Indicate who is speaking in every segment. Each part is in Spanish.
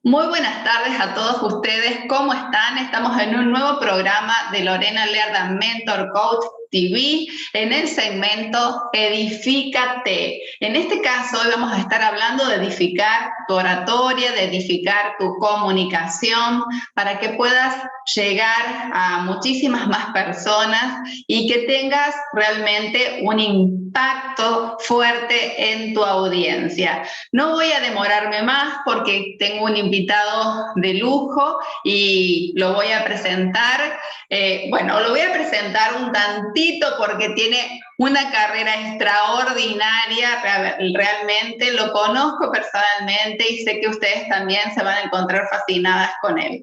Speaker 1: Muy buenas tardes a todos ustedes. ¿Cómo están? Estamos en un nuevo programa de Lorena Lerda Mentor Coach TV en el segmento Edifícate. En este caso hoy vamos a estar hablando de edificar tu oratoria, de edificar tu comunicación para que puedas llegar a muchísimas más personas y que tengas realmente un impacto fuerte en tu audiencia. No voy a demorarme más porque tengo un invitado de lujo y lo voy a presentar. Lo voy a presentar un tantito porque tiene una carrera extraordinaria, realmente lo conozco personalmente y sé que ustedes también se van a encontrar fascinadas con él.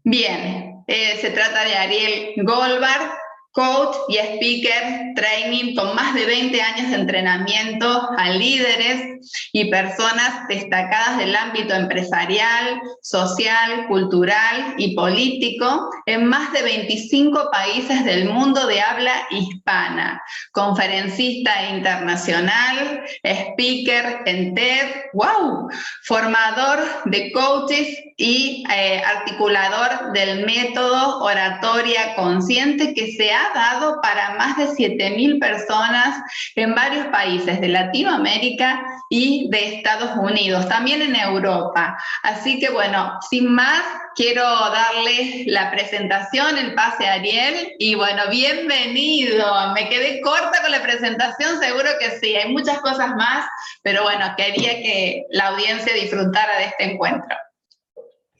Speaker 1: Bien, se trata de Ariel Goldberg, coach y speaker training con más de 20 años de entrenamiento a líderes y personas destacadas del ámbito empresarial, social, cultural y político en más de 25 países del mundo de habla hispana, conferencista internacional, speaker en TED, ¡wow!, formador de coaches y articulador del método Oratoria Consciente que se ha dado para más de 7.000 personas en varios países de Latinoamérica y de Estados Unidos, también en Europa. Así que bueno, sin más, quiero darle la presentación, el pase a Ariel, y bueno, bienvenido. Me quedé corta con la presentación, seguro que sí, hay muchas cosas más, pero bueno, quería que la audiencia disfrutara de este encuentro.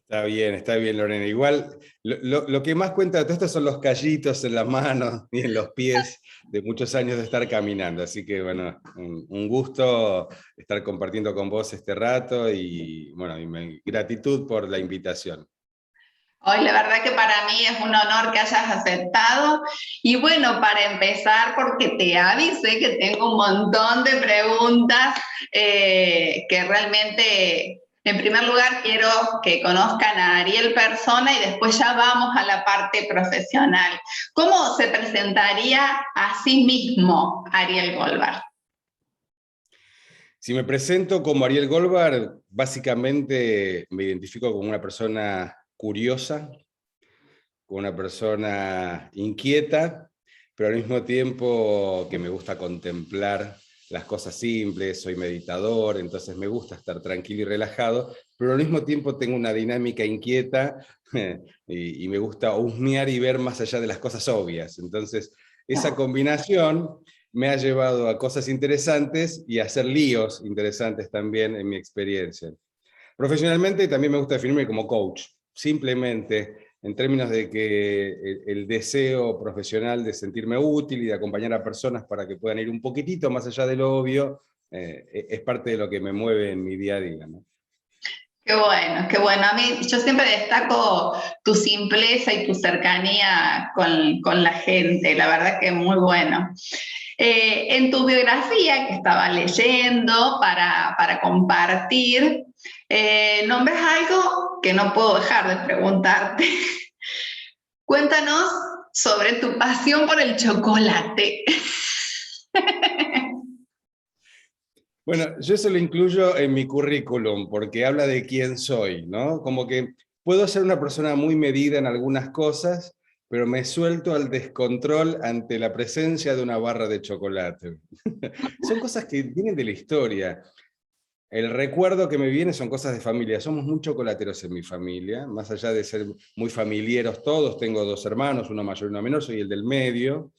Speaker 2: Está bien, Lorena. Igual, lo que más cuenta de todo esto son los callitos en las manos y en los pies de muchos años de estar caminando. Así que, bueno, un gusto estar compartiendo con vos este rato y, bueno, gratitud por la invitación.
Speaker 1: Hoy la verdad que para mí es un honor que hayas aceptado. Y bueno, para empezar, porque te avisé que tengo un montón de preguntas que realmente, en primer lugar, quiero que conozcan a Ariel persona y después ya vamos a la parte profesional. ¿Cómo se presentaría a sí mismo Ariel Goldberg?
Speaker 2: Si me presento como Ariel Goldberg, básicamente me identifico como una persona curiosa, como una persona inquieta, pero al mismo tiempo que me gusta contemplar las cosas simples, soy meditador, entonces me gusta estar tranquilo y relajado, pero al mismo tiempo tengo una dinámica inquieta y me gusta husmear y ver más allá de las cosas obvias. Entonces, esa combinación me ha llevado a cosas interesantes y a hacer líos interesantes también en mi experiencia. Profesionalmente también me gusta definirme como coach, simplemente en términos de que el deseo profesional de sentirme útil y de acompañar a personas para que puedan ir un poquitito más allá de lo obvio, es parte de lo que me mueve en mi día a día, ¿no?
Speaker 1: Qué bueno, qué bueno. A mí, yo siempre destaco tu simpleza y tu cercanía con la gente, la verdad que es muy bueno. En tu biografía que estaba leyendo para compartir, nombres algo que no puedo dejar de preguntarte. Cuéntanos sobre tu pasión por el chocolate.
Speaker 2: Bueno, yo eso lo incluyo en mi currículum, porque habla de quién soy, ¿no? Como que puedo ser una persona muy medida en algunas cosas, pero me suelto al descontrol ante la presencia de una barra de chocolate. Son cosas que vienen de la historia. El recuerdo que me viene son cosas de familia. Somos muy chocolateros en mi familia, más allá de ser muy familiares todos. Tengo dos hermanos, uno mayor y uno menor, soy el del medio.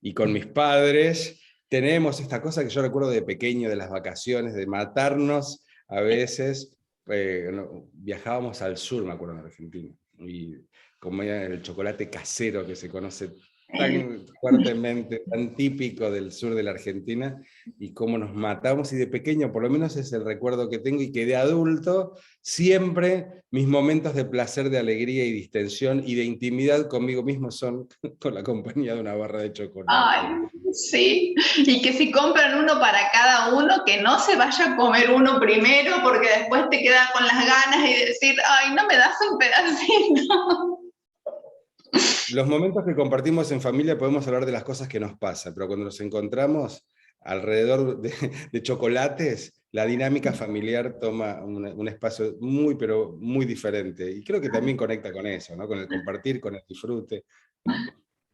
Speaker 2: Y con mis padres tenemos esta cosa que yo recuerdo de pequeño, de las vacaciones, de matarnos a veces. Viajábamos al sur, me acuerdo, en Argentina, y comía el chocolate casero que se conoce tan fuertemente, tan típico del sur de la Argentina, y cómo nos matamos, y de pequeño, por lo menos es el recuerdo que tengo, y que de adulto, siempre mis momentos de placer, de alegría y distensión, y de intimidad conmigo mismo son con la compañía de una barra de chocolate.
Speaker 1: Ay, sí, y que si compran uno para cada uno, que no se vaya a comer uno primero, porque después te quedas con las ganas y decir, ay, no me das un pedacito.
Speaker 2: Los momentos que compartimos en familia podemos hablar de las cosas que nos pasan, pero cuando nos encontramos alrededor de chocolates, la dinámica familiar toma un espacio muy, pero muy diferente. Y creo que también conecta con eso, ¿no? Con el compartir, con el disfrute.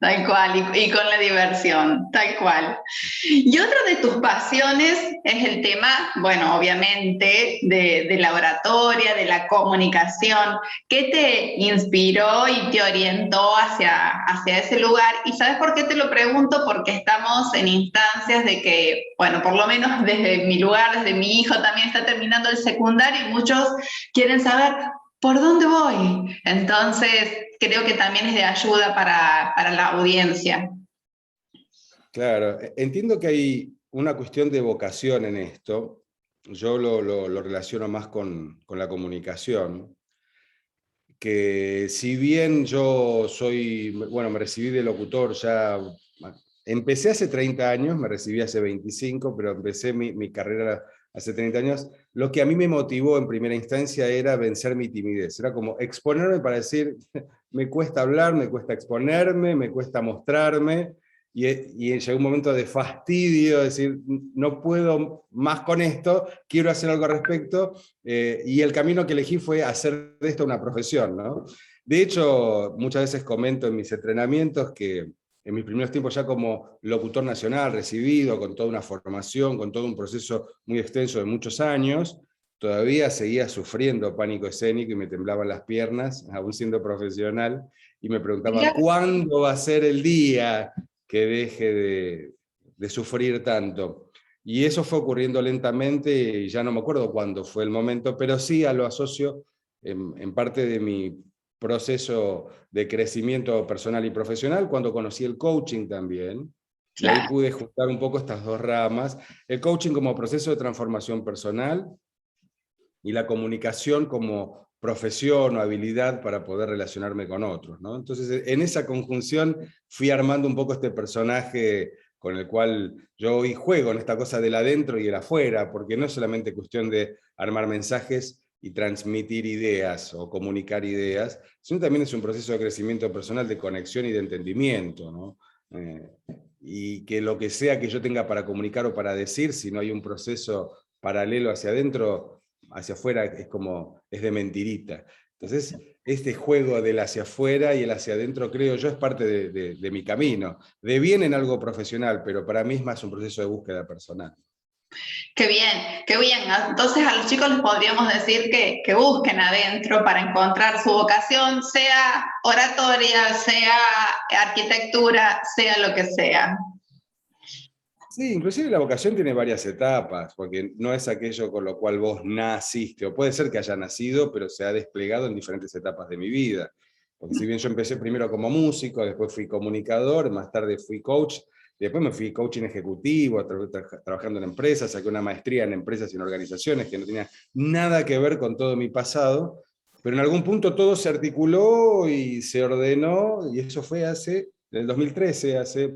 Speaker 1: Tal cual, y con la diversión, tal cual. Y otra de tus pasiones es el tema, bueno, obviamente, de la oratoria, de la comunicación. ¿Qué te inspiró y te orientó hacia ese lugar? ¿Y sabes por qué te lo pregunto? Porque estamos en instancias de que, bueno, por lo menos desde mi lugar, desde mi hijo también está terminando el secundario y muchos quieren saber, ¿por dónde voy? Entonces, creo que también es de ayuda para la audiencia.
Speaker 2: Claro, entiendo que hay una cuestión de vocación en esto. Yo lo relaciono más con la comunicación, que si bien yo soy, bueno, me recibí de locutor ya, empecé hace 30 años, me recibí hace 25, pero empecé mi carrera hace 30 años, lo que a mí me motivó en primera instancia era vencer mi timidez, era como exponerme para decir, me cuesta hablar, me cuesta exponerme, me cuesta mostrarme, y llegó un momento de fastidio, decir, no puedo más con esto, quiero hacer algo al respecto, y el camino que elegí fue hacer de esto una profesión, ¿no? De hecho, muchas veces comento en mis entrenamientos que en mis primeros tiempos ya como locutor nacional, recibido, con toda una formación, con todo un proceso muy extenso de muchos años, todavía seguía sufriendo pánico escénico y me temblaban las piernas, aún siendo profesional, y me preguntaba,
Speaker 1: Mira,
Speaker 2: ¿cuándo va a ser el día que deje de sufrir tanto? Y eso fue ocurriendo lentamente, y ya no me acuerdo cuándo fue el momento, pero sí lo asocio en parte de mi proceso de crecimiento personal y profesional, cuando conocí el coaching también, y ahí
Speaker 1: claro.
Speaker 2: pude juntar un poco estas dos ramas, el coaching como proceso de transformación personal y la comunicación como profesión o habilidad para poder relacionarme con otros, ¿no? Entonces, en esa conjunción fui armando un poco este personaje con el cual yo hoy juego en esta cosa del adentro y el afuera, porque no es solamente cuestión de armar mensajes y transmitir ideas o comunicar ideas, sino también es un proceso de crecimiento personal, de conexión y de entendimiento, ¿no? Y que lo que sea que yo tenga para comunicar o para decir, si no hay un proceso paralelo hacia adentro, hacia afuera es de mentirita. Entonces, este juego del hacia afuera y el hacia adentro, creo yo, es parte de mi camino. De bien en algo profesional, pero para mí es más un proceso de búsqueda personal.
Speaker 1: Qué bien, qué bien. Entonces a los chicos les podríamos decir que busquen adentro para encontrar su vocación, sea oratoria, sea arquitectura, sea lo que sea.
Speaker 2: Sí, inclusive la vocación tiene varias etapas, porque no es aquello con lo cual vos naciste, o puede ser que haya nacido, pero se ha desplegado en diferentes etapas de mi vida. Porque si bien yo empecé primero como músico, después fui comunicador, más tarde fui coach, después me fui coaching ejecutivo, trabajando en empresas, saqué una maestría en empresas y en organizaciones que no tenía nada que ver con todo mi pasado, pero en algún punto todo se articuló y se ordenó, y eso fue en el 2013, hace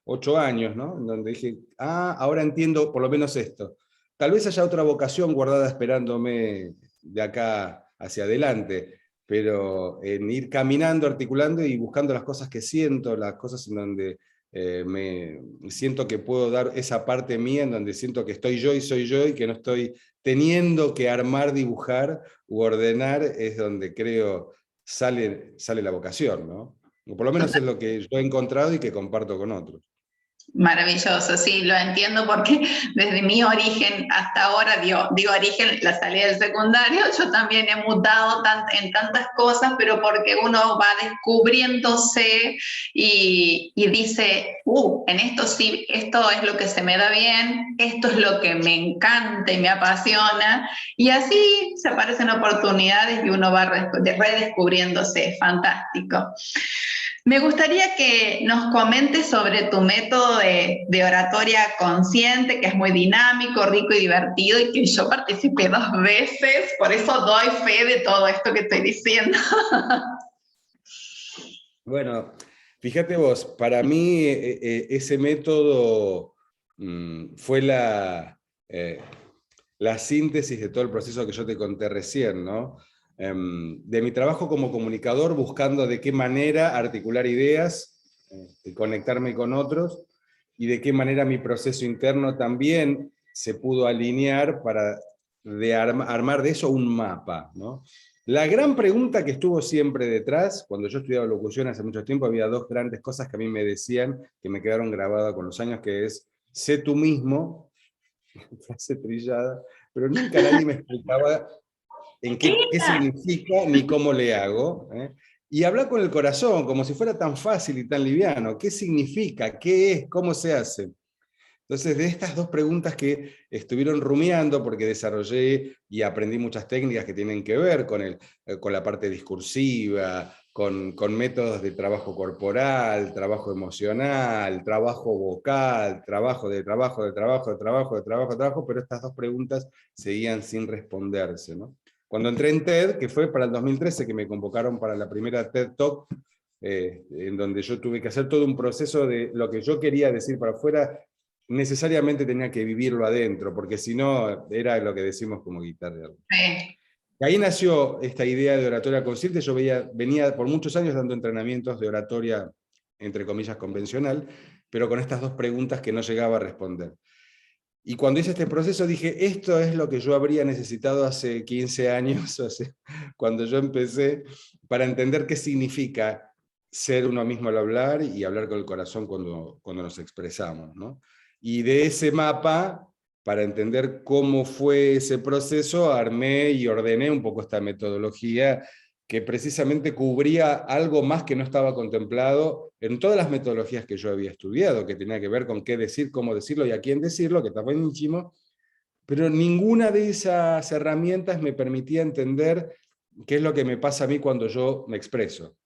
Speaker 2: 8 años, ¿no? En donde dije, ahora entiendo por lo menos esto. Tal vez haya otra vocación guardada esperándome de acá hacia adelante, pero en ir caminando, articulando y buscando las cosas que siento, las cosas en donde me siento que puedo dar esa parte mía, en donde siento que estoy yo y soy yo y que no estoy teniendo que armar, dibujar u ordenar, es donde creo sale la vocación, ¿no? O por lo menos es lo que yo he encontrado y que comparto con otros.
Speaker 1: Maravilloso, sí, lo entiendo porque desde mi origen hasta ahora, digo origen, la salida del secundario, yo también he mutado en tantas cosas, pero porque uno va descubriéndose y dice, en esto sí, esto es lo que se me da bien, esto es lo que me encanta y me apasiona, y así se aparecen oportunidades y uno va redescubriéndose, fantástico. Me gustaría que nos comentes sobre tu método de oratoria consciente, que es muy dinámico, rico y divertido, y que yo participé 2 veces, por eso doy fe de todo esto que estoy diciendo.
Speaker 2: Bueno, fíjate vos, para mí ese método fue la síntesis de todo el proceso que yo te conté recién, ¿no? De mi trabajo como comunicador, buscando de qué manera articular ideas, conectarme con otros, y de qué manera mi proceso interno también se pudo alinear para armar de eso un mapa, ¿no? La gran pregunta que estuvo siempre detrás, cuando yo estudiaba locución hace mucho tiempo, había dos grandes cosas que a mí me decían, que me quedaron grabadas con los años, que es, sé tú mismo, frase trillada, pero nunca nadie me explicaba en qué significa ni cómo le hago, ¿eh? Y hablar con el corazón, como si fuera tan fácil y tan liviano. ¿Qué significa? ¿Qué es? ¿Cómo se hace? Entonces, de estas dos preguntas que estuvieron rumiando, porque desarrollé y aprendí muchas técnicas que tienen que ver con la parte discursiva, con métodos de trabajo corporal, trabajo emocional, trabajo vocal, trabajo, pero estas dos preguntas seguían sin responderse, ¿no? Cuando entré en TED, que fue para el 2013, que me convocaron para la primera TED Talk, en donde yo tuve que hacer todo un proceso de lo que yo quería decir para afuera, necesariamente tenía que vivirlo adentro, porque si no, era lo que decimos como guitarra.
Speaker 1: Sí.
Speaker 2: Y ahí nació esta idea de oratoria consciente. Yo venía por muchos años dando entrenamientos de oratoria, entre comillas, convencional, pero con estas dos preguntas que no llegaba a responder. Y cuando hice este proceso dije, esto es lo que yo habría necesitado hace 15 años, o sea, cuando yo empecé, para entender qué significa ser uno mismo al hablar y hablar con el corazón cuando nos expresamos, ¿no? Y de ese mapa, para entender cómo fue ese proceso, armé y ordené un poco esta metodología que precisamente cubría algo más que no estaba contemplado en todas las metodologías que yo había estudiado, que tenía que ver con qué decir, cómo decirlo y a quién decirlo, que está buenísimo, pero ninguna de esas herramientas me permitía entender qué es lo que me pasa a mí cuando yo me expreso.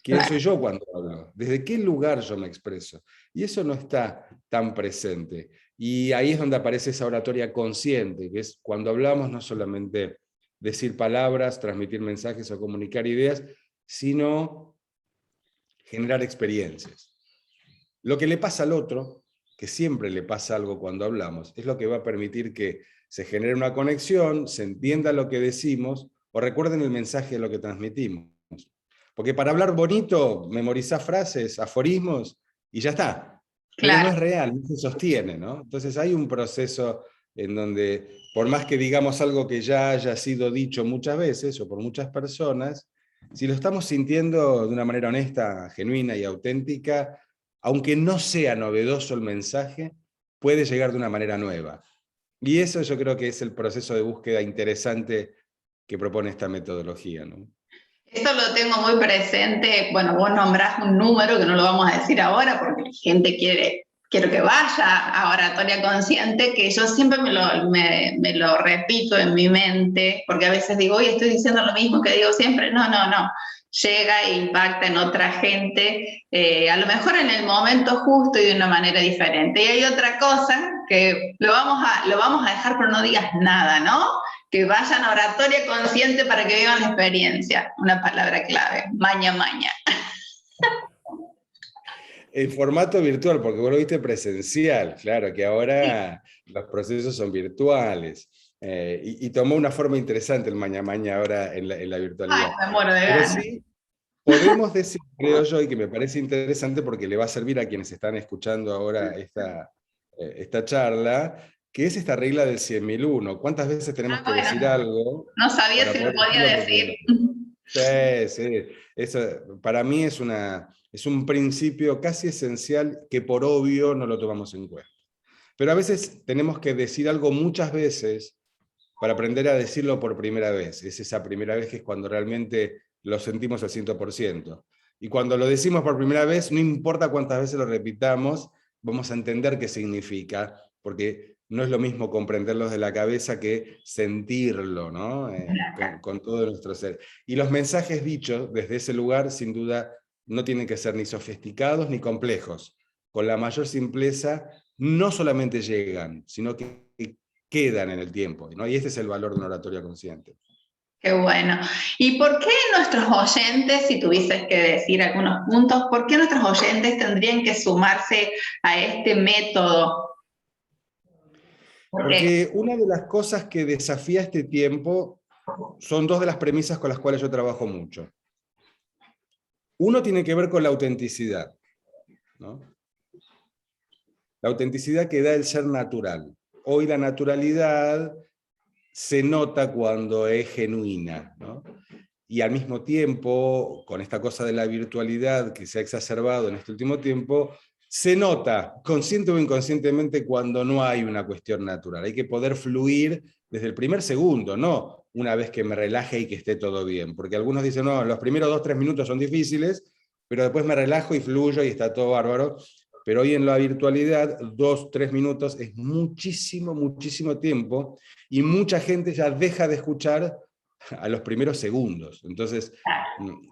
Speaker 2: ¿Quién soy yo cuando hablo? ¿Desde qué lugar yo me expreso? Y eso no está tan presente. Y ahí es donde aparece esa oratoria consciente, que es cuando hablamos no solamente decir palabras, transmitir mensajes o comunicar ideas, sino generar experiencias. Lo que le pasa al otro, que siempre le pasa algo cuando hablamos, es lo que va a permitir que se genere una conexión, se entienda lo que decimos o recuerden el mensaje de lo que transmitimos. Porque para hablar bonito, memorizar frases, aforismos, y ya está. Pero no
Speaker 1: Claro.
Speaker 2: es real, no se sostiene, ¿no? Entonces hay un proceso en donde, por más que digamos algo que ya haya sido dicho muchas veces o por muchas personas, si lo estamos sintiendo de una manera honesta, genuina y auténtica, aunque no sea novedoso el mensaje, puede llegar de una manera nueva. Y eso yo creo que es el proceso de búsqueda interesante que propone esta metodología, ¿no?
Speaker 1: Esto lo tengo muy presente. Bueno, vos nombrás un número que no lo vamos a decir ahora porque la gente quiero que vaya a Oratoria Consciente, que yo siempre me lo repito en mi mente, porque a veces digo, oye, estoy diciendo lo mismo que digo siempre. No, no, no. Llega e impacta en otra gente, a lo mejor en el momento justo y de una manera diferente. Y hay otra cosa que lo vamos a dejar, pero no digas nada, ¿no? Que vayan a Oratoria Consciente para que vivan la experiencia. Una palabra clave, maña, maña.
Speaker 2: En formato virtual, porque vos lo viste presencial, claro, que ahora los procesos son virtuales. Y tomó una forma interesante el maña maña ahora en la
Speaker 1: Ay,
Speaker 2: virtualidad.
Speaker 1: me muero de
Speaker 2: Pero
Speaker 1: ganas.
Speaker 2: sí, podemos decir, creo yo, y que me parece interesante porque le va a servir a quienes están escuchando ahora esta charla, que es esta regla del 100.001. ¿Cuántas veces tenemos
Speaker 1: Ah,
Speaker 2: que decir
Speaker 1: bueno,
Speaker 2: algo
Speaker 1: no sabía
Speaker 2: para
Speaker 1: si lo
Speaker 2: poder
Speaker 1: podía
Speaker 2: decirlo?
Speaker 1: decir.
Speaker 2: Sí, sí. Eso, para mí es un principio casi esencial que por obvio no lo tomamos en cuenta. Pero a veces tenemos que decir algo muchas veces para aprender a decirlo por primera vez. Es esa primera vez que es cuando realmente lo sentimos al 100%. Y cuando lo decimos por primera vez, no importa cuántas veces lo repitamos, vamos a entender qué significa, porque no es lo mismo comprenderlo de la cabeza que sentirlo, ¿no? Con todo nuestro ser. Y los mensajes dichos desde ese lugar, sin duda, no tienen que ser ni sofisticados ni complejos. Con la mayor simpleza, no solamente llegan, sino que quedan en el tiempo, ¿no? Y este es el valor de una oratoria consciente.
Speaker 1: Qué bueno. ¿Y por qué nuestros oyentes, si tuvieses que decir algunos puntos, por qué nuestros oyentes tendrían que sumarse a este método? ¿Por qué?
Speaker 2: Porque una de las cosas que desafía este tiempo son dos de las premisas con las cuales yo trabajo mucho. Uno tiene que ver con la autenticidad, ¿no? La autenticidad que da el ser natural. hoy la naturalidad se nota cuando es genuina, ¿no? Y al mismo tiempo, con esta cosa de la virtualidad que se ha exacerbado en este último tiempo, se nota, consciente o inconscientemente, cuando no hay una cuestión natural. Hay que poder fluir desde el primer segundo, no una vez que me relaje y que esté todo bien. Porque algunos dicen, no, los primeros 2-3 minutos son difíciles, pero después me relajo y fluyo y está todo bárbaro. Pero hoy en la virtualidad, 2-3 minutos es muchísimo, muchísimo tiempo, y mucha gente ya deja de escuchar a los primeros segundos. Entonces,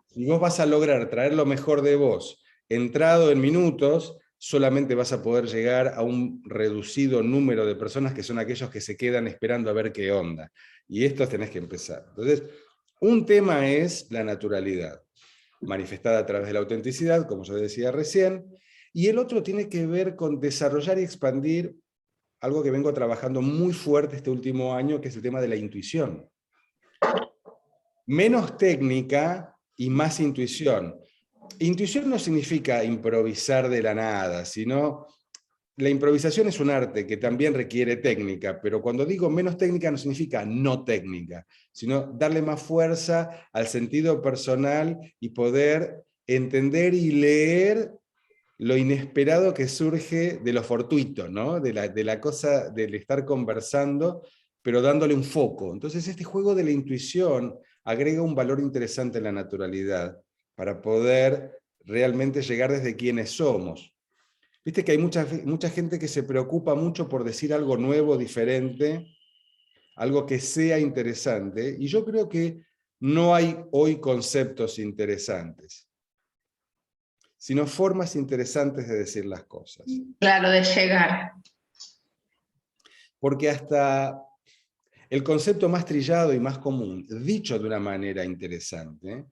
Speaker 2: si vos vas a lograr traer lo mejor de vos, entrado en minutos, solamente vas a poder llegar a un reducido número de personas, que son aquellos que se quedan esperando a ver qué onda. Y esto tenés que empezar. Entonces, un tema es la naturalidad, manifestada a través de la autenticidad, como yo decía recién, y el otro tiene que ver con desarrollar y expandir algo que vengo trabajando muy fuerte este último año, que es el tema de la intuición. Menos técnica y más intuición. Intuición no significa improvisar de la nada, sino la improvisación es un arte que también requiere técnica, pero cuando digo menos técnica no significa no técnica, sino darle más fuerza al sentido personal y poder entender y leer lo inesperado que surge de lo fortuito, ¿no? de la cosa del estar conversando, pero dándole un foco. Entonces este juego de la intuición agrega un valor interesante en la naturalidad para poder realmente llegar desde quienes somos. Viste que hay mucha gente que se preocupa mucho por decir algo nuevo, diferente, algo que sea interesante, y yo creo que no hay hoy conceptos interesantes, sino formas interesantes de decir las cosas.
Speaker 1: Claro, de llegar.
Speaker 2: Porque hasta el concepto más trillado y más común, dicho de una manera interesante,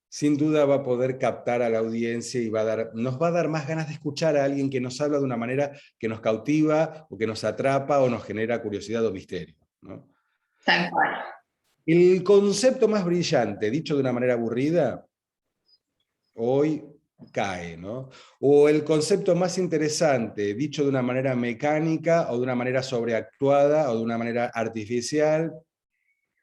Speaker 2: sin duda va a poder captar a la audiencia y nos va a dar más ganas de escuchar a alguien que nos habla de una manera que nos cautiva, o que nos atrapa, o nos genera curiosidad o misterio, ¿no?
Speaker 1: Tal cual.
Speaker 2: El concepto más brillante, dicho de una manera aburrida, hoy cae, ¿no? O el concepto más interesante, dicho de una manera mecánica, o de una manera sobreactuada, o de una manera artificial,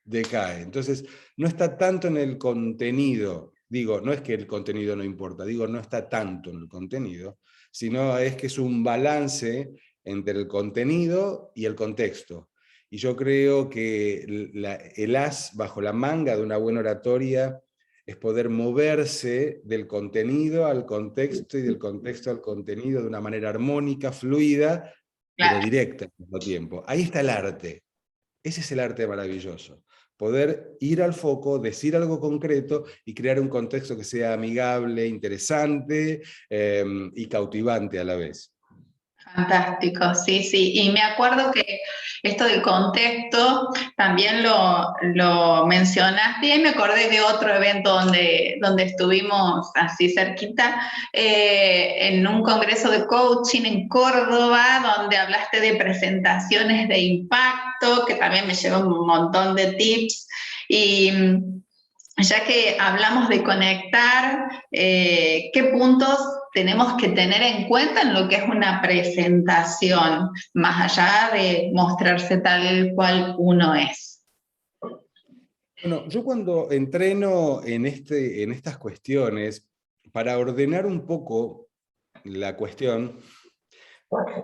Speaker 2: decae. Entonces, no está tanto en el contenido, digo, no es que el contenido no importa, digo, no está tanto en el contenido, sino es que es un balance entre el contenido y el contexto. Y yo creo que el as bajo la manga de una buena oratoria es poder moverse del contenido al contexto y del contexto al contenido de una manera armónica, fluida, pero
Speaker 1: Claro.
Speaker 2: directa al mismo tiempo. Ahí está el arte. Ese es el arte maravilloso. Poder ir al foco, decir algo concreto y crear un contexto que sea amigable, interesante y cautivante a la vez.
Speaker 1: Fantástico, sí, sí. Y me acuerdo que esto del contexto también lo mencionaste, y me acordé de otro evento donde estuvimos así cerquita, en un congreso de coaching en Córdoba, donde hablaste de presentaciones de impacto, que también me llevó un montón de tips. Y ya que hablamos de conectar, ¿qué puntos tenemos que tener en cuenta en lo que es una presentación, más allá de mostrarse tal cual uno es?
Speaker 2: Bueno, yo cuando entreno en estas cuestiones, para ordenar un poco la cuestión,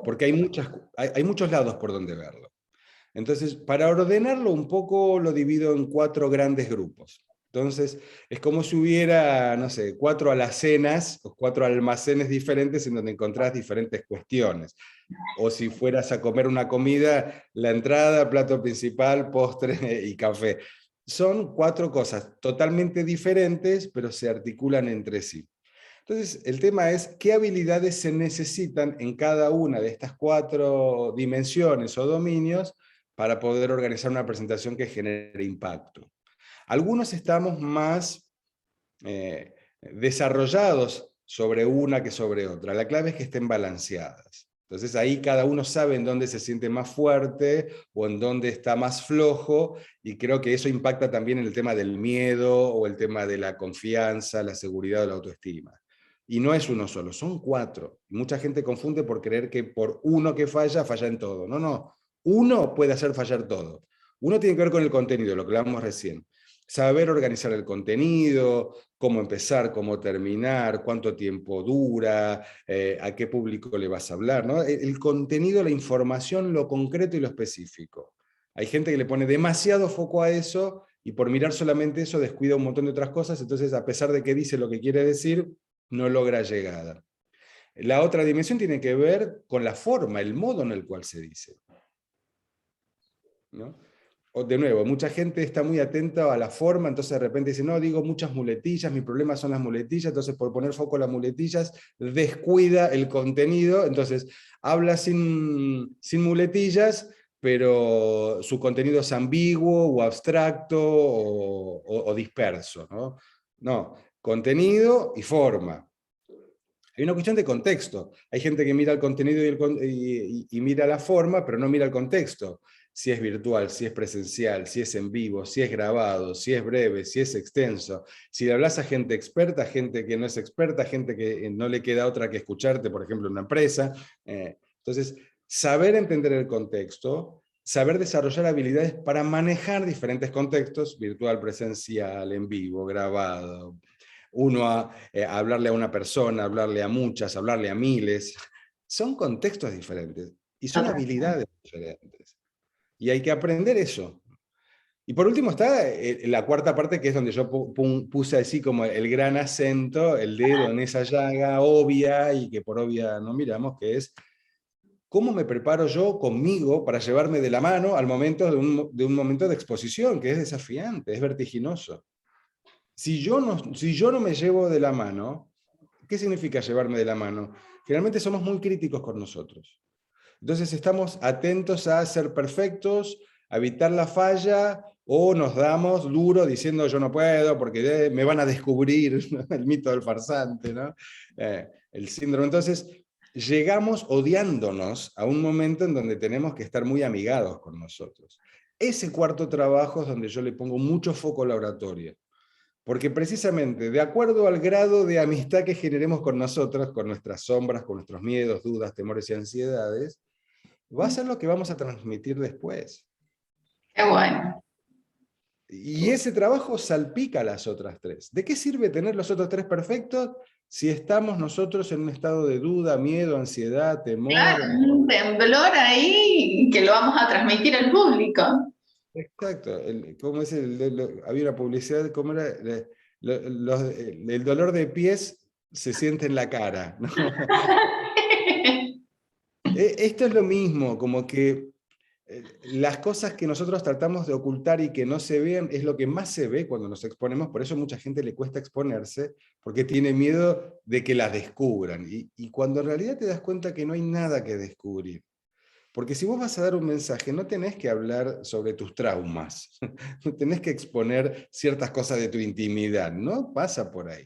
Speaker 2: porque hay muchos lados por donde verlo. Entonces, para ordenarlo un poco, lo divido en 4 grandes grupos. Entonces, es como si hubiera, no sé, 4 alacenas o 4 almacenes diferentes en donde encontrás diferentes cuestiones. O si fueras a comer una comida, la entrada, plato principal, postre y café. Son 4 cosas totalmente diferentes, pero se articulan entre sí. Entonces, el tema es qué habilidades se necesitan en cada una de estas 4 dimensiones o dominios para poder organizar una presentación que genere impacto. Algunos estamos más desarrollados sobre una que sobre otra. La clave es que estén balanceadas. Entonces ahí cada uno sabe en dónde se siente más fuerte o en dónde está más flojo, y creo que eso impacta también en el tema del miedo o el tema de la confianza, la seguridad o la autoestima. Y no es uno solo, son 4. Mucha gente confunde por creer que por uno que falla, falla en todo. No, no. Uno puede hacer fallar todo. Uno tiene que ver con el contenido, lo que hablábamos recién. Saber organizar el contenido, cómo empezar, cómo terminar, cuánto tiempo dura, a qué público le vas a hablar, ¿no? El contenido, la información, lo concreto y lo específico. Hay gente que le pone demasiado foco a eso y por mirar solamente eso descuida un montón de otras cosas, entonces a pesar de que dice lo que quiere decir, no logra llegada. La otra dimensión tiene que ver con la forma, el modo en el cual se dice, ¿no? O de nuevo, mucha gente está muy atenta a la forma, entonces de repente dice, no, digo muchas muletillas, mi problema son las muletillas, entonces por poner foco en las muletillas, descuida el contenido, entonces habla sin muletillas, pero su contenido es ambiguo o abstracto o disperso, ¿no? No, contenido y forma. Hay una cuestión de contexto. Hay gente que mira el contenido y mira la forma, pero no mira el contexto. Si es virtual, si es presencial, si es en vivo, si es grabado, si es breve, si es extenso. Si le hablas a gente experta, gente que no es experta, gente que no le queda otra que escucharte, por ejemplo, en una empresa. Entonces, saber entender el contexto, saber desarrollar habilidades para manejar diferentes contextos, virtual, presencial, en vivo, grabado, hablarle a una persona, hablarle a muchas, hablarle a miles, son contextos diferentes y son habilidades diferentes. Y hay que aprender eso. Y por último está la cuarta parte, que es donde yo puse así como el gran acento, el dedo en esa llaga obvia y que por obvia no miramos, que es cómo me preparo yo conmigo para llevarme de la mano al momento de un momento de exposición, que es desafiante, es vertiginoso. Si yo no me llevo de la mano, ¿qué significa llevarme de la mano? Generalmente somos muy críticos con nosotros. Entonces estamos atentos a ser perfectos, a evitar la falla, o nos damos duro diciendo yo no puedo porque me van a descubrir, ¿no? El mito del farsante, ¿no? El síndrome. Entonces llegamos odiándonos a un momento en donde tenemos que estar muy amigados con nosotros. Ese cuarto trabajo es donde yo le pongo mucho foco a la oratoria. Porque precisamente, de acuerdo al grado de amistad que generemos con nosotros, con nuestras sombras, con nuestros miedos, dudas, temores y ansiedades, va a ser lo que vamos a transmitir después.
Speaker 1: Qué bueno.
Speaker 2: Y ese trabajo salpica a las otras 3. ¿De qué sirve tener los otros 3 perfectos si estamos nosotros en un estado de duda, miedo, ansiedad, temor?
Speaker 1: Claro, un temblor ahí que lo vamos a transmitir al público.
Speaker 2: Exacto. ¿Cómo es había una publicidad, ¿cómo era? El dolor de pies se siente en la cara, ¿no? Esto es lo mismo, como que las cosas que nosotros tratamos de ocultar y que no se ven es lo que más se ve cuando nos exponemos, por eso a mucha gente le cuesta exponerse, porque tiene miedo de que las descubran, y cuando en realidad te das cuenta que no hay nada que descubrir. Porque si vos vas a dar un mensaje, no tenés que hablar sobre tus traumas, no tenés que exponer ciertas cosas de tu intimidad, no pasa por ahí.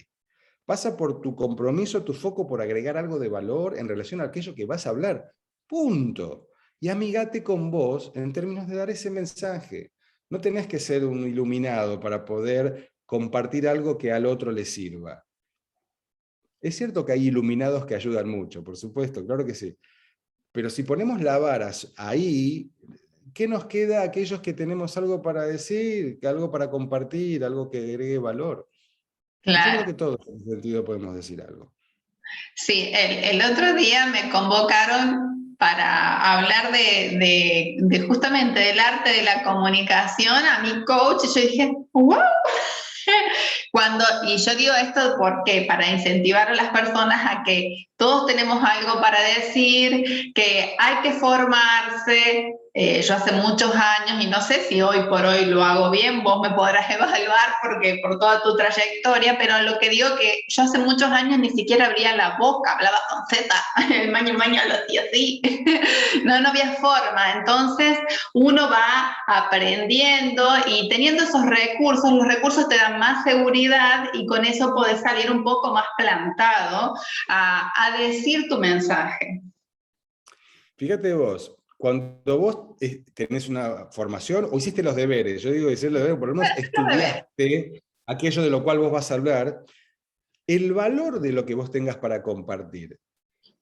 Speaker 2: Pasa por tu compromiso, tu foco por agregar algo de valor en relación a aquello que vas a hablar. Punto. Y amigate con vos en términos de dar ese mensaje. No tenés que ser un iluminado para poder compartir algo que al otro le sirva. Es cierto que hay iluminados que ayudan mucho, por supuesto, claro que sí. Pero si ponemos la vara ahí, ¿qué nos queda a aquellos que tenemos algo para decir, algo para compartir, algo que agregue valor?
Speaker 1: Claro.
Speaker 2: Yo creo que todos en ese sentido podemos decir algo.
Speaker 1: Sí, el otro día me convocaron para hablar de justamente del arte de la comunicación a mi coach, y yo dije, ¡wow! Y yo digo esto porque para incentivar a las personas a que todos tenemos algo para decir, que hay que formarse. Yo hace muchos años, y no sé si hoy por hoy lo hago bien, vos me podrás evaluar porque por toda tu trayectoria, pero lo que digo que yo hace muchos años ni siquiera abría la boca, hablaba con Z, el maño lo hacía así, no había forma. Entonces uno va aprendiendo y teniendo esos recursos, los recursos te dan más seguridad y con eso podés salir un poco más plantado a decir tu mensaje.
Speaker 2: Fíjate vos, cuando vos tenés una formación o hiciste los deberes, yo digo decir los deberes, por lo menos estudiaste aquello de lo cual vos vas a hablar, el valor de lo que vos tengas para compartir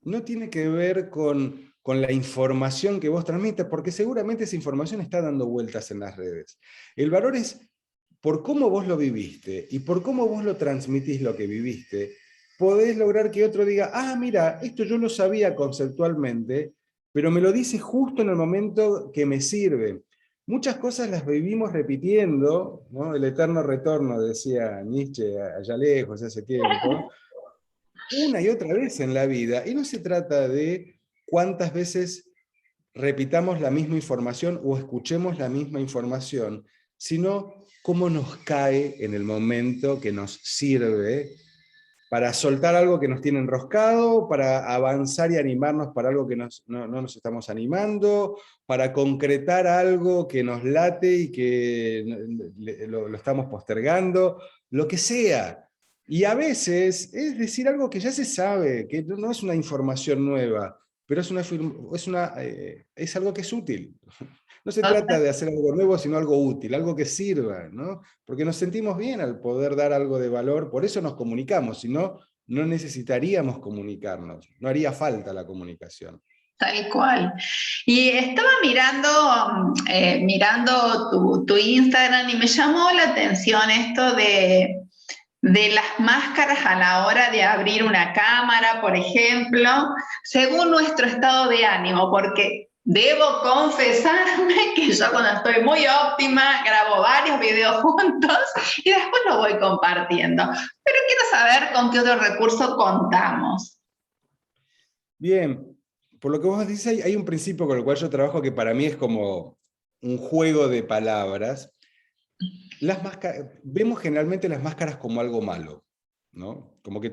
Speaker 2: no tiene que ver con la información que vos transmitas, porque seguramente esa información está dando vueltas en las redes. El valor es por cómo vos lo viviste y por cómo vos lo transmitís lo que viviste, podés lograr que otro diga, ah, mira, esto yo lo sabía conceptualmente, pero me lo dice justo en el momento que me sirve. Muchas cosas las vivimos repitiendo, ¿no? El eterno retorno, decía Nietzsche allá lejos, hace tiempo, una y otra vez en la vida, y no se trata de cuántas veces repitamos la misma información o escuchemos la misma información, sino cómo nos cae en el momento que nos sirve para soltar algo que nos tiene enroscado, para avanzar y animarnos para algo que no nos estamos animando, para concretar algo que nos late y que lo estamos postergando, lo que sea. Y a veces es decir algo que ya se sabe, que no es una información nueva, pero es algo que es útil. No se trata de hacer algo nuevo, sino algo útil, algo que sirva, ¿no? Porque nos sentimos bien al poder dar algo de valor, por eso nos comunicamos, si no, no necesitaríamos comunicarnos, no haría falta la comunicación.
Speaker 1: Tal cual. Y estaba mirando tu Instagram y me llamó la atención esto de las máscaras a la hora de abrir una cámara, por ejemplo, según nuestro estado de ánimo, porque debo confesarme que yo cuando estoy muy óptima grabo varios videos juntos y después los voy compartiendo. Pero quiero saber con qué otro recurso contamos.
Speaker 2: Bien, por lo que vos dices, hay un principio con el cual yo trabajo que para mí es como un juego de palabras. Vemos generalmente las máscaras como algo malo, ¿no? Como que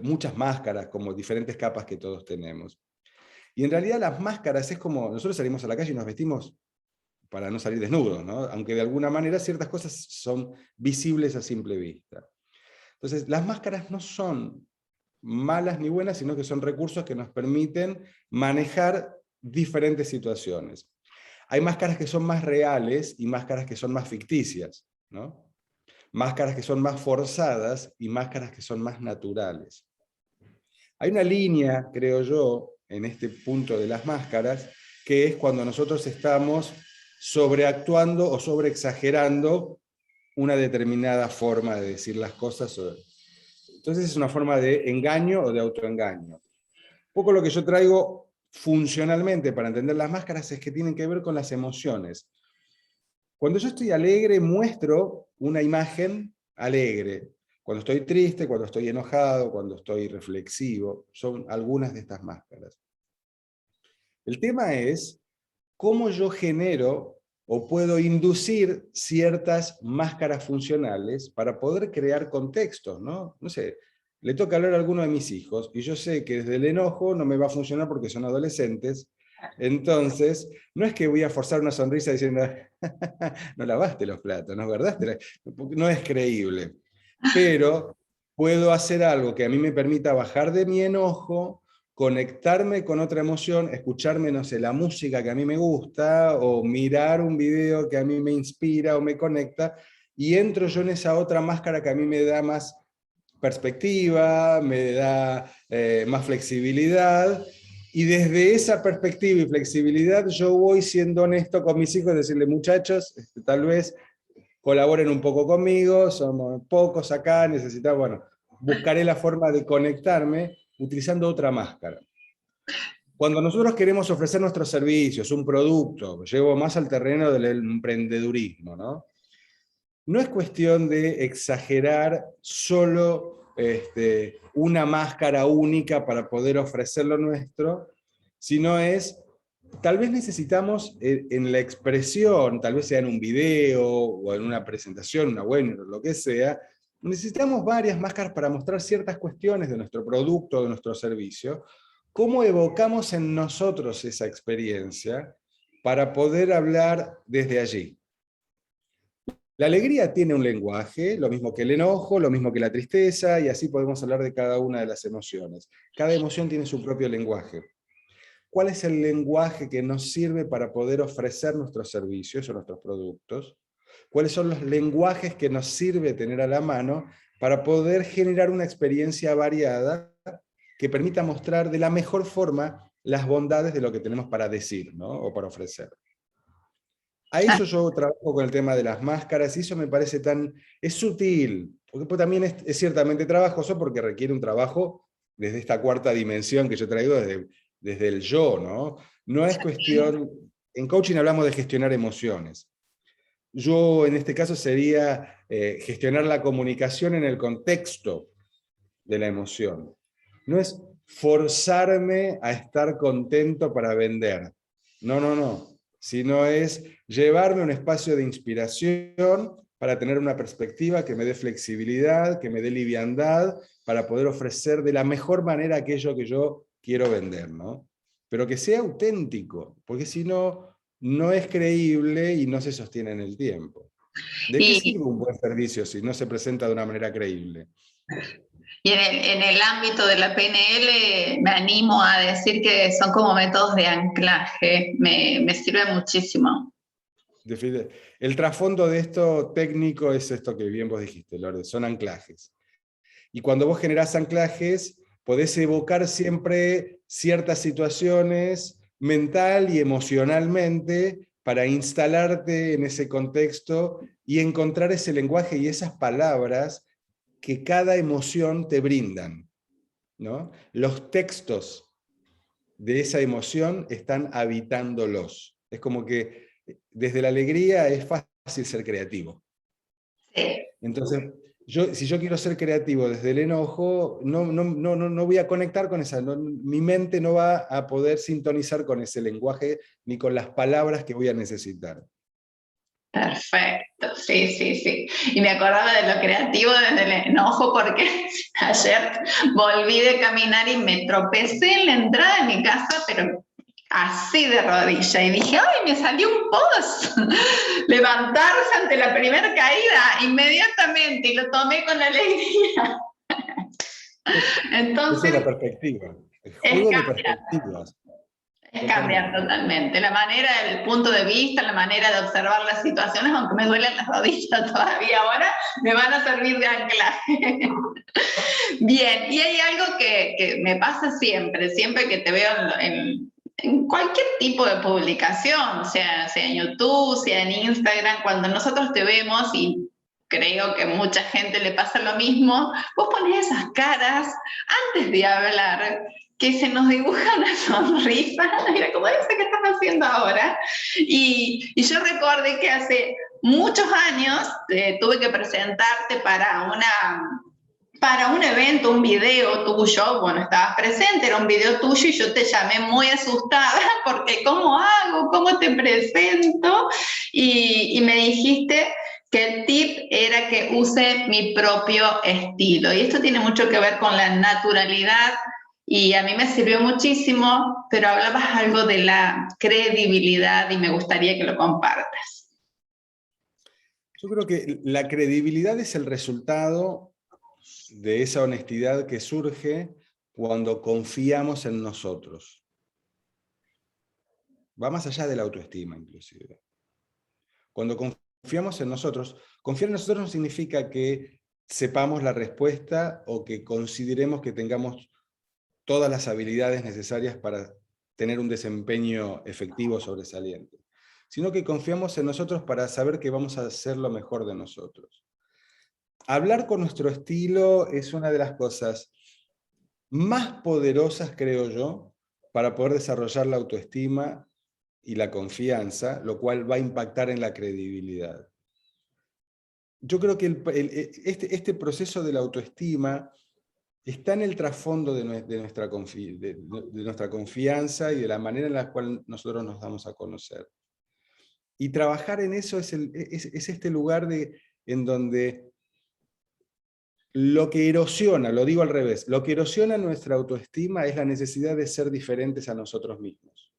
Speaker 2: muchas máscaras, como diferentes capas que todos tenemos. Y en realidad las máscaras es como, nosotros salimos a la calle y nos vestimos para no salir desnudos, ¿no? Aunque de alguna manera ciertas cosas son visibles a simple vista. Entonces, las máscaras no son malas ni buenas, sino que son recursos que nos permiten manejar diferentes situaciones. Hay máscaras que son más reales y máscaras que son más ficticias, ¿no? Máscaras que son más forzadas y máscaras que son más naturales. Hay una línea, creo yo, en este punto de las máscaras, que es cuando nosotros estamos sobreactuando o sobreexagerando una determinada forma de decir las cosas. Entonces es una forma de engaño o de autoengaño. Un poco lo que yo traigo funcionalmente para entender las máscaras es que tienen que ver con las emociones. Cuando yo estoy alegre, muestro una imagen alegre. Cuando estoy triste, cuando estoy enojado, cuando estoy reflexivo, son algunas de estas máscaras. El tema es cómo yo genero o puedo inducir ciertas máscaras funcionales para poder crear contextos, ¿no? No sé, le toca hablar a alguno de mis hijos y yo sé que desde el enojo no me va a funcionar porque son adolescentes, entonces no es que voy a forzar una sonrisa diciendo no lavaste los platos, no guardaste, no es creíble, pero puedo hacer algo que a mí me permita bajar de mi enojo, conectarme con otra emoción, escucharme, no sé, la música que a mí me gusta, o mirar un video que a mí me inspira o me conecta, y entro yo en esa otra máscara que a mí me da más perspectiva, me da más flexibilidad, y desde esa perspectiva y flexibilidad yo voy siendo honesto con mis hijos, decirle, muchachos, tal vez colaboren un poco conmigo, somos pocos acá, necesitamos, bueno, buscaré la forma de conectarme utilizando otra máscara. Cuando nosotros queremos ofrecer nuestros servicios, un producto, llevo más al terreno del emprendedurismo, ¿no? No es cuestión de exagerar solo una máscara única para poder ofrecer lo nuestro, sino es, tal vez necesitamos en la expresión, tal vez sea en un video o en una presentación, una webinar, lo que sea, necesitamos varias máscaras para mostrar ciertas cuestiones de nuestro producto, de nuestro servicio, cómo evocamos en nosotros esa experiencia para poder hablar desde allí. La alegría tiene un lenguaje, lo mismo que el enojo, lo mismo que la tristeza, y así podemos hablar de cada una de las emociones. Cada emoción tiene su propio lenguaje. ¿Cuál es el lenguaje que nos sirve para poder ofrecer nuestros servicios o nuestros productos? ¿Cuáles son los lenguajes que nos sirve tener a la mano para poder generar una experiencia variada que permita mostrar de la mejor forma las bondades de lo que tenemos para decir, ¿no? O para ofrecer. A eso yo trabajo con el tema de las máscaras, y eso me parece es sutil, porque pues también es ciertamente trabajoso, porque requiere un trabajo desde esta cuarta dimensión que yo traigo desde el yo, ¿no? No es cuestión, en coaching hablamos de gestionar emociones. Yo en este caso sería gestionar la comunicación en el contexto de la emoción. No es forzarme a estar contento para vender. No, no, no. Sino es llevarme a un espacio de inspiración para tener una perspectiva que me dé flexibilidad, que me dé liviandad, para poder ofrecer de la mejor manera aquello que yo quiero vender, ¿no? Pero que sea auténtico, porque si no, no es creíble y no se sostiene en el tiempo. ¿De qué
Speaker 1: Y,
Speaker 2: sirve un buen servicio si no se presenta de una manera creíble?
Speaker 1: y en el ámbito de la PNL me animo a decir que son como métodos de anclaje, me sirve muchísimo.
Speaker 2: El trasfondo de esto técnico es esto que bien vos dijiste, Lourdes, son anclajes. Y cuando vos generás anclajes, podés evocar siempre ciertas situaciones mental y emocionalmente para instalarte en ese contexto y encontrar ese lenguaje y esas palabras que cada emoción te brindan, ¿no? Los textos de esa emoción están habitándolos. Es como que desde la alegría es fácil ser creativo.
Speaker 1: Sí.
Speaker 2: Entonces, si yo quiero ser creativo desde el enojo, no voy a conectar con esa, mi mente no va a poder sintonizar con ese lenguaje ni con las palabras que voy a necesitar.
Speaker 1: Perfecto, sí, sí, sí. Y me acordaba de lo creativo desde el enojo porque ayer volví de caminar y me tropecé en la entrada de mi casa, pero así de rodilla. Y dije, ¡ay, me salió un post! Levantarse ante la primera caída inmediatamente y lo tomé con alegría.
Speaker 2: Eso es
Speaker 1: Entonces,
Speaker 2: la perspectiva, el
Speaker 1: es
Speaker 2: juego de
Speaker 1: cambiar.
Speaker 2: perspectivas.
Speaker 1: Es cambiar
Speaker 2: Totalmente.
Speaker 1: totalmente la manera, el punto de vista, la manera de observar las situaciones, aunque me duelen las rodillas todavía ahora, me van a servir de anclaje. Bien, y hay algo que me pasa siempre, siempre que te veo en cualquier tipo de publicación, sea en YouTube, sea en Instagram, cuando nosotros te vemos y creo que mucha gente le pasa lo mismo, vos pones esas caras antes de hablar, que se nos dibuja una sonrisa, mira, como esa que estás haciendo ahora. Y yo recordé que hace muchos años tuve que presentarte para un evento, un video tuyo, bueno, estabas presente, era un video tuyo y yo te llamé muy asustada porque ¿cómo hago? ¿Cómo te presento? Y me dijiste que el tip era que use mi propio estilo. Y esto tiene mucho que ver con la naturalidad y a mí me sirvió muchísimo, pero hablabas algo de la credibilidad y me gustaría que lo compartas.
Speaker 2: Yo creo que la credibilidad es el resultado de esa honestidad que surge cuando confiamos en nosotros. Va más allá de la autoestima, inclusive. Cuando confiamos en nosotros, confiar en nosotros no significa que sepamos la respuesta o que consideremos que tengamos todas las habilidades necesarias para tener un desempeño efectivo sobresaliente, sino que confiamos en nosotros para saber que vamos a hacer lo mejor de nosotros. Hablar con nuestro estilo es una de las cosas más poderosas, creo yo, para poder desarrollar la autoestima y la confianza, lo cual va a impactar en la credibilidad. Yo creo que este proceso de la autoestima está en el trasfondo de nuestra confianza y de la manera en la cual nosotros nos damos a conocer. Y trabajar en eso es este lugar en donde lo que erosiona, lo digo al revés, lo que erosiona nuestra autoestima es la necesidad de ser diferentes a nosotros mismos.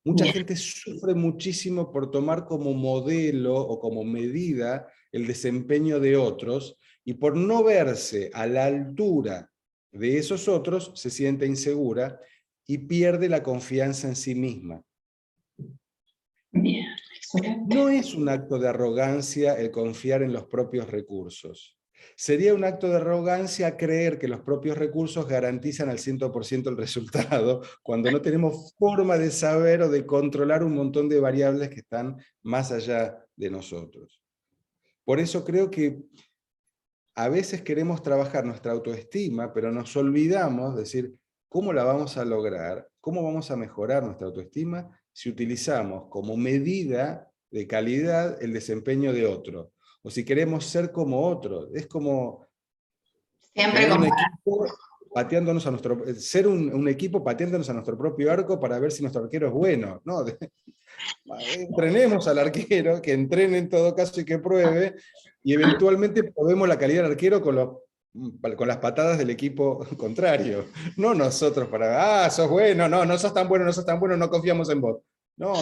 Speaker 2: Mucha gente sufre muchísimo por tomar como modelo o como medida el desempeño de otros, y por no verse a la altura de esos otros se siente insegura y pierde la confianza en sí misma.
Speaker 1: Bien, excelente.
Speaker 2: No es un acto de arrogancia el confiar en los propios recursos. Sería un acto de arrogancia creer que los propios recursos garantizan al 100% el resultado, cuando no tenemos forma de saber o de controlar un montón de variables que están más allá de nosotros. Por eso creo que a veces queremos trabajar nuestra autoestima, pero nos olvidamos de decir, ¿cómo la vamos a lograr? ¿Cómo vamos a mejorar nuestra autoestima si utilizamos como medida de calidad el desempeño de otro? O si queremos ser como otro. Es como
Speaker 1: Siempre
Speaker 2: tener un
Speaker 1: como...
Speaker 2: equipo pateándonos a nuestro, ser un equipo pateándonos a nuestro propio arco para ver si nuestro arquero es bueno. ¿No? Entrenemos al arquero, que entrene en todo caso y que pruebe, y eventualmente probemos la calidad del arquero con las patadas del equipo contrario. No nosotros para, sos bueno, no sos tan bueno, no sos tan bueno, no confiamos en vos. No,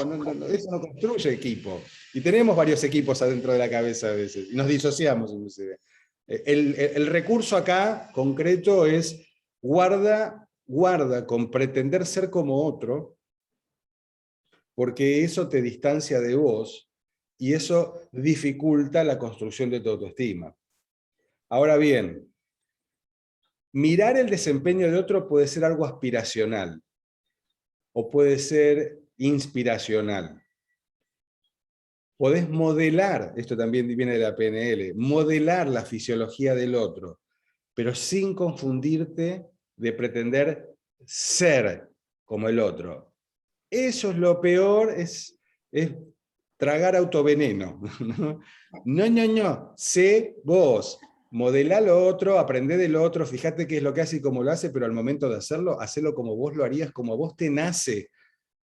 Speaker 2: eso no construye equipo. Y tenemos varios equipos adentro de la cabeza a veces, y nos disociamos inclusive. El recurso acá, concreto, es guarda con pretender ser como otro, porque eso te distancia de vos, y eso dificulta la construcción de tu autoestima. Ahora bien, mirar el desempeño de otro puede ser algo aspiracional, o puede ser inspiracional. Podés modelar, esto también viene de la PNL, modelar la fisiología del otro, pero sin confundirte de pretender ser como el otro. Eso es lo peor, es tragar autoveneno. No, sé vos, modelá lo otro, aprendé del otro, fíjate qué es lo que hace y cómo lo hace, pero al momento de hacerlo, hacelo como vos lo harías, como vos te nace,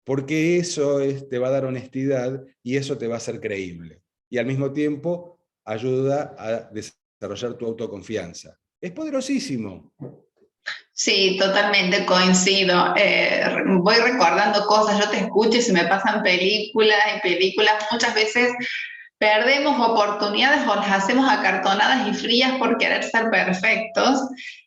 Speaker 2: porque eso te va a dar honestidad y eso te va a hacer creíble. Y al mismo tiempo ayuda a desarrollar tu autoconfianza. Es poderosísimo.
Speaker 1: Sí, totalmente coincido. Voy recordando cosas, yo te escucho y se me pasan películas y películas. Muchas veces perdemos oportunidades o las hacemos acartonadas y frías por querer ser perfectos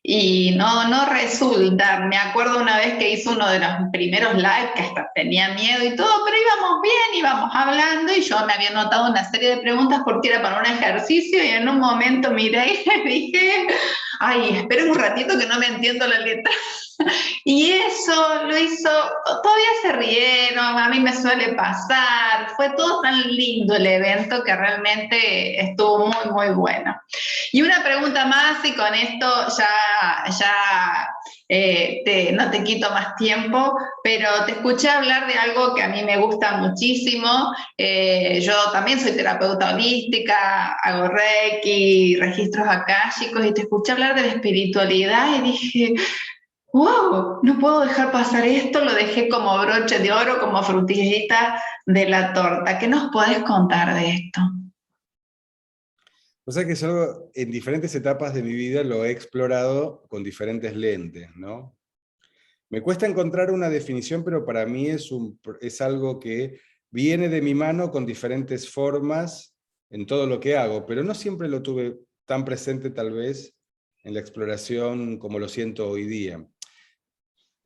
Speaker 1: y no resulta. Me acuerdo una vez que hice uno de los primeros live que hasta tenía miedo y todo, pero íbamos bien, íbamos hablando y yo me había notado una serie de preguntas porque era para un ejercicio y en un momento miré y le dije, ay, esperen un ratito que no me entiendo la letra. Y eso lo hizo, todavía se rieron, a mí me suele pasar, fue todo tan lindo el evento que realmente estuvo muy bueno. Y una pregunta más y con esto ya no te quito más tiempo, pero te escuché hablar de algo que a mí me gusta muchísimo. Yo también soy terapeuta holística, hago reiki, registros akáshicos y te escuché hablar de la espiritualidad y dije, wow, no puedo dejar pasar esto, lo dejé como broche de oro, como frutillita de la torta. ¿Qué nos podés contar de esto?
Speaker 2: O sea que es algo, en diferentes etapas de mi vida lo he explorado con diferentes lentes, ¿no? Me cuesta encontrar una definición, pero para mí es algo que viene de mi mano con diferentes formas en todo lo que hago, pero no siempre lo tuve tan presente tal vez en la exploración como lo siento hoy día.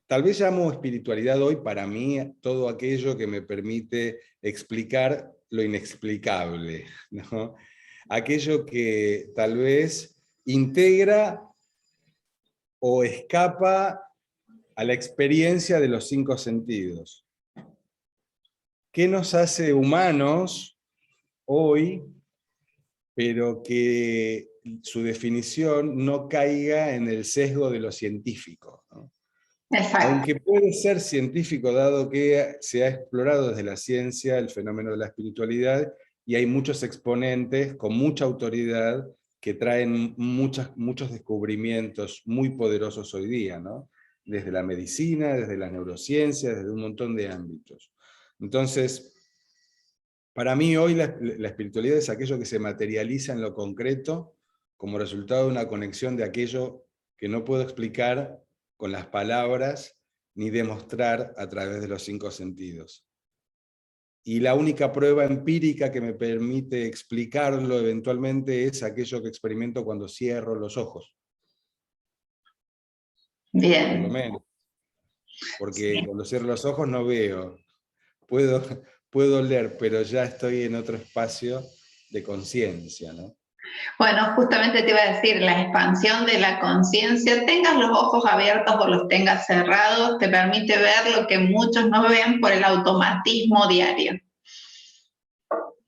Speaker 2: Tal vez llamo espiritualidad hoy para mí todo aquello que me permite explicar lo inexplicable, ¿no? Aquello que tal vez integra o escapa a la experiencia de los 5 sentidos. ¿Qué nos hace humanos hoy, pero que su definición no caiga en el sesgo de lo científico, ¿no?
Speaker 1: Exacto.
Speaker 2: Aunque puede ser científico, dado que se ha explorado desde la ciencia el fenómeno de la espiritualidad, y hay muchos exponentes con mucha autoridad que traen muchos descubrimientos muy poderosos hoy día, ¿no? Desde la medicina, desde las neurociencias, desde un montón de ámbitos. Entonces, para mí hoy la espiritualidad es aquello que se materializa en lo concreto como resultado de una conexión de aquello que no puedo explicar con las palabras ni demostrar a través de los 5 sentidos. Y la única prueba empírica que me permite explicarlo eventualmente es aquello que experimento cuando cierro los ojos, por lo
Speaker 1: Bien.
Speaker 2: menos. Porque
Speaker 1: Sí.
Speaker 2: cuando cierro los ojos no veo. Puedo, puedo leer, pero ya estoy en otro espacio de conciencia, ¿no?
Speaker 1: Bueno, justamente te iba a decir, la expansión de la conciencia, tengas los ojos abiertos o los tengas cerrados, te permite ver lo que muchos no ven por el automatismo diario.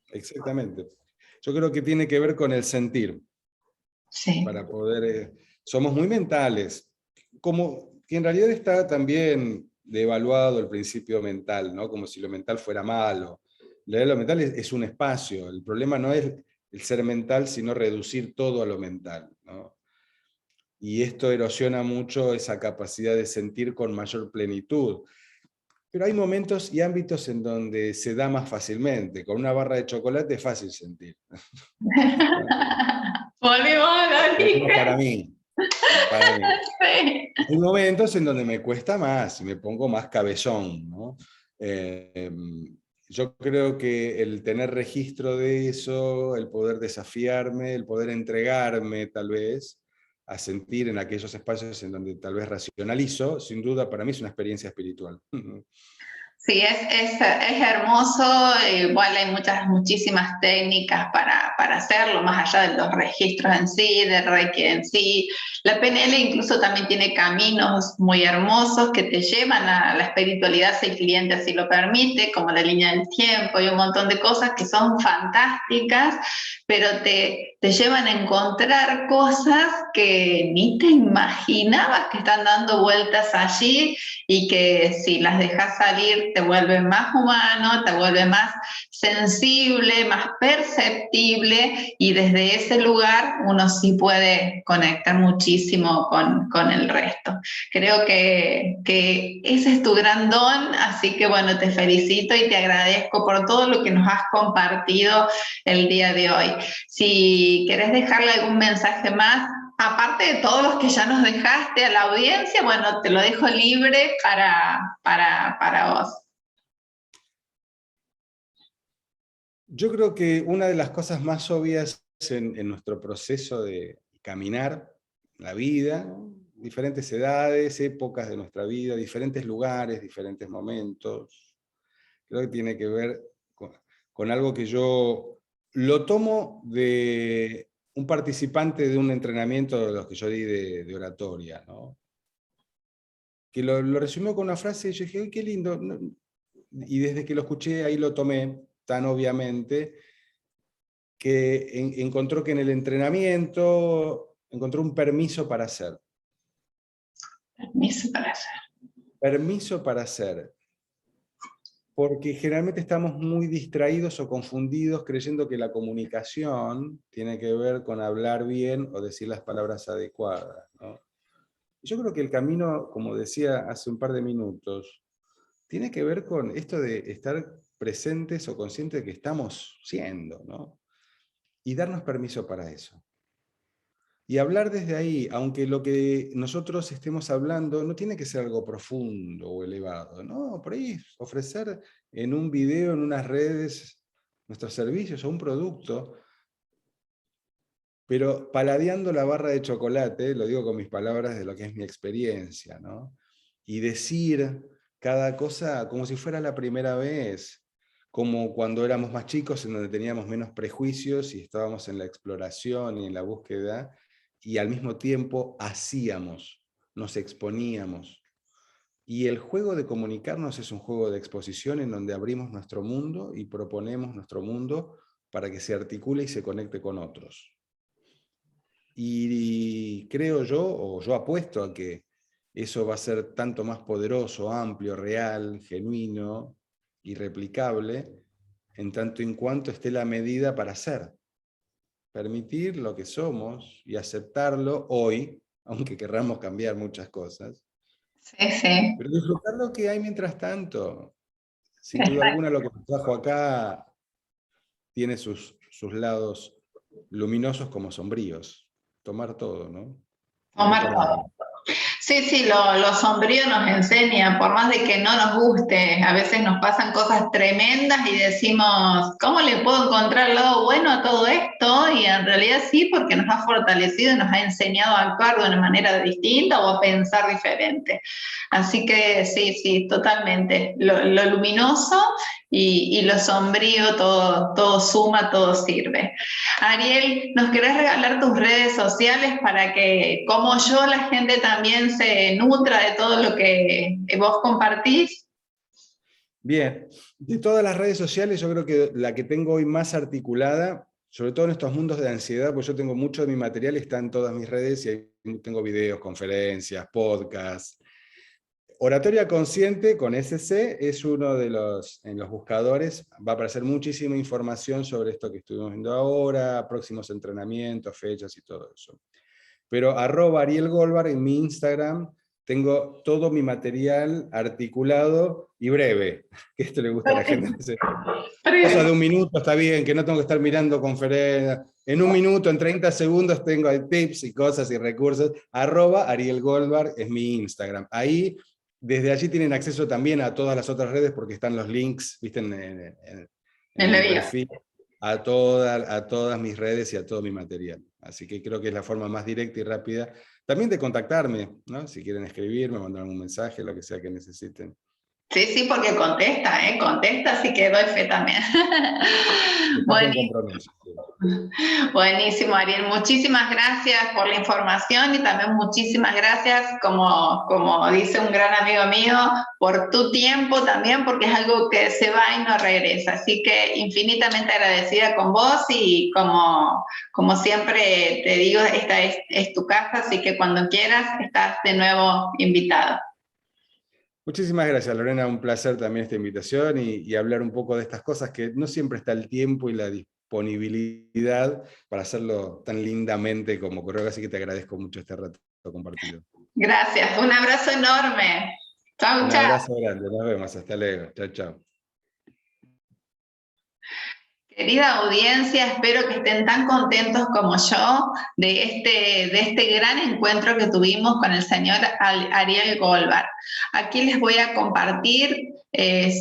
Speaker 2: Exactamente. Yo creo que tiene que ver con el sentir,
Speaker 1: Sí.
Speaker 2: para poder... somos muy mentales, como que en realidad está también devaluado el principio mental, ¿no? Como si lo mental fuera malo. Lo mental es un espacio, el problema no es el ser mental, sino reducir todo a lo mental, ¿no? Y esto erosiona mucho esa capacidad de sentir con mayor plenitud. Pero hay momentos y ámbitos en donde se da más fácilmente. Con una barra de chocolate es fácil sentir.
Speaker 1: Volvimos a la
Speaker 2: Por lo menos
Speaker 1: origen.
Speaker 2: para mí. Para mí.
Speaker 1: Sí.
Speaker 2: Hay momentos en donde me cuesta más y me pongo más cabezón, ¿no? Eh, yo creo que el tener registro de eso, el poder desafiarme, el poder entregarme tal vez a sentir en aquellos espacios en donde tal vez racionalizo, sin duda para mí es una experiencia espiritual.
Speaker 1: Sí, es hermoso, igual hay muchísimas técnicas para hacerlo, más allá de los registros en sí, de Reiki en sí. La PNL incluso también tiene caminos muy hermosos que te llevan a la espiritualidad si el cliente así lo permite, como la línea del tiempo y un montón de cosas que son fantásticas, pero te llevan a encontrar cosas que ni te imaginabas que están dando vueltas allí y que si las dejas salir te vuelve más humano, te vuelve más sensible, más perceptible y desde ese lugar uno sí puede conectar muchísimo con el resto. Creo que ese es tu gran don, así que bueno, te felicito y te agradezco por todo lo que nos has compartido el día de hoy. Si querés dejarle algún mensaje más, aparte de todos los que ya nos dejaste a la audiencia, bueno, te lo dejo libre para vos.
Speaker 2: Yo creo que una de las cosas más obvias en nuestro proceso de caminar la vida, ¿no? Diferentes edades, épocas de nuestra vida, diferentes lugares, diferentes momentos, creo que tiene que ver con algo que yo lo tomo de un participante de un entrenamiento de los que yo di de oratoria, ¿no? Que lo resumió con una frase y yo dije, ¡ay, qué lindo! Y desde que lo escuché ahí lo tomé tan obviamente, que encontró que en el entrenamiento encontró un permiso para hacer.
Speaker 1: Permiso para hacer.
Speaker 2: Permiso para hacer. Porque generalmente estamos muy distraídos o confundidos creyendo que la comunicación tiene que ver con hablar bien o decir las palabras adecuadas, ¿no? Yo creo que el camino, como decía hace un par de minutos, tiene que ver con esto de estar presentes o conscientes de que estamos siendo, ¿no? Y darnos permiso para eso. Y hablar desde ahí, aunque lo que nosotros estemos hablando no tiene que ser algo profundo o elevado, ¿no? Por ahí ofrecer en un video, en unas redes, nuestros servicios o un producto, pero paladeando la barra de chocolate, lo digo con mis palabras de lo que es mi experiencia, ¿no? Y decir cada cosa como si fuera la primera vez, como cuando éramos más chicos, en donde teníamos menos prejuicios y estábamos en la exploración y en la búsqueda, y al mismo tiempo hacíamos, nos exponíamos. Y el juego de comunicarnos es un juego de exposición en donde abrimos nuestro mundo y proponemos nuestro mundo para que se articule y se conecte con otros. Y creo yo, o yo apuesto a que eso va a ser tanto más poderoso, amplio, real, genuino y replicable, en tanto en cuanto esté la medida para ser. Permitir lo que somos y aceptarlo hoy, aunque querramos cambiar muchas cosas,
Speaker 1: Sí, sí.
Speaker 2: pero disfrutar lo que hay mientras tanto. Sin duda alguna lo que nos trajo acá tiene sus lados luminosos como sombríos. Tomar todo, ¿no? Y no
Speaker 1: Tomar
Speaker 2: perderlo.
Speaker 1: todo. Sí, sí, lo sombrío nos enseña, por más de que no nos guste, a veces nos pasan cosas tremendas y decimos, ¿cómo le puedo encontrar el lado bueno a todo esto? Y en realidad sí, porque nos ha fortalecido y nos ha enseñado a actuar de una manera distinta o a pensar diferente. Así que sí, sí, totalmente. Lo luminoso y lo sombrío, todo suma, todo sirve. Ariel, ¿nos querés regalar tus redes sociales para que, como yo, la gente también se nutra de todo lo que vos compartís?
Speaker 2: Bien, de todas las redes sociales yo creo que la que tengo hoy más articulada, sobre todo en estos mundos de ansiedad, pues yo tengo mucho de mi material, está en todas mis redes y ahí tengo videos, conferencias, podcasts. Oratoria Consciente con SC es uno de en los buscadores, va a aparecer muchísima información sobre esto que estuvimos viendo ahora, próximos entrenamientos, fechas y todo eso. Pero @Ariel Goldberg en mi Instagram tengo todo mi material articulado y breve, que esto le gusta a la gente. Cosas de 1 minuto, está bien, que no tengo que estar mirando conferencias. En 1 minuto, en 30 segundos tengo tips y cosas y recursos. @Ariel Goldberg es mi Instagram. Ahí, desde allí tienen acceso también a todas las otras redes porque están los links, ¿viste? En
Speaker 1: En la
Speaker 2: mi
Speaker 1: vida.
Speaker 2: perfil, a todas mis redes y a todo mi material. Así que creo que es la forma más directa y rápida también de contactarme, ¿no? Si quieren escribirme, mandar un mensaje, lo que sea que necesiten.
Speaker 1: Sí, sí, porque contesta, ¿eh? Contesta, así que doy fe también.
Speaker 2: Estás en
Speaker 1: Buenísimo.
Speaker 2: compromiso. Sí.
Speaker 1: Buenísimo, Ariel. Muchísimas gracias por la información y también muchísimas gracias, como dice un gran amigo mío, por tu tiempo también, porque es algo que se va y no regresa. Así que infinitamente agradecida con vos y como siempre te digo, esta es tu casa, así que cuando quieras estás de nuevo invitado.
Speaker 2: Muchísimas gracias, Lorena. Un placer también esta invitación y hablar un poco de estas cosas que no siempre está el tiempo y la disponibilidad para hacerlo tan lindamente como ocurrió. Así que te agradezco mucho este rato compartido.
Speaker 1: Gracias. Un abrazo enorme. Chau,
Speaker 2: Un
Speaker 1: chau.
Speaker 2: abrazo grande. Nos vemos. Hasta luego. Chao, chao.
Speaker 1: Querida audiencia, espero que estén tan contentos como yo de este gran encuentro que tuvimos con el señor Ariel Goldberg. Aquí les voy a compartir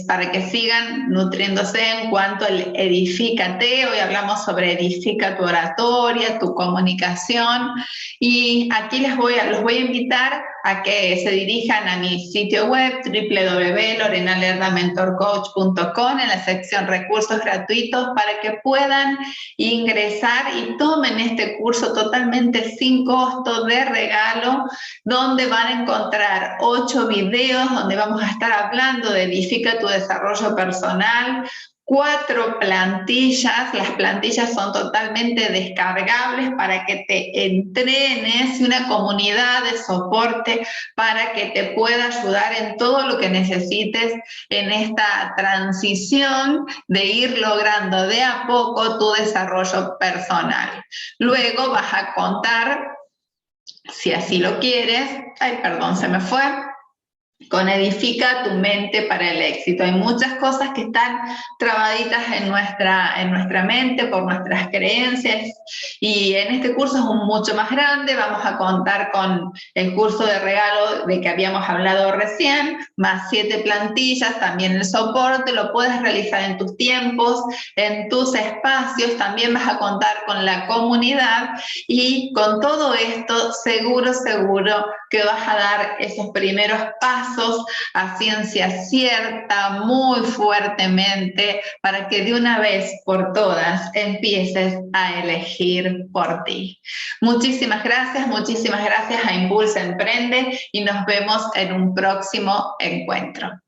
Speaker 1: para que sigan nutriéndose en cuanto al Edifícate. Hoy hablamos sobre edifica tu oratoria, tu comunicación, y aquí los voy a invitar a que se dirijan a mi sitio web www.lorenalerdamentorcoach.com en la sección recursos gratuitos para que puedan ingresar y tomen este curso totalmente sin costo de regalo, donde van a encontrar 8 videos donde vamos a estar hablando de edifica tu desarrollo personal, 4 plantillas. Las plantillas son totalmente descargables para que te entrenes, y una comunidad de soporte para que te pueda ayudar en todo lo que necesites en esta transición de ir logrando de a poco tu desarrollo personal. Luego vas a contar, si así lo quieres, se me fue, con Edifica tu mente para el éxito. Hay muchas cosas que están trabaditas en nuestra mente por nuestras creencias, y en este curso es mucho más grande. Vamos a contar con el curso de regalo de que habíamos hablado recién, más 7 plantillas, también el soporte, lo puedes realizar en tus tiempos, en tus espacios, también vas a contar con la comunidad, y con todo esto seguro que vas a dar esos primeros pasos a ciencia cierta, muy fuertemente, para que de una vez por todas empieces a elegir por ti. Muchísimas gracias a Impulsa Emprende y nos vemos en un próximo encuentro.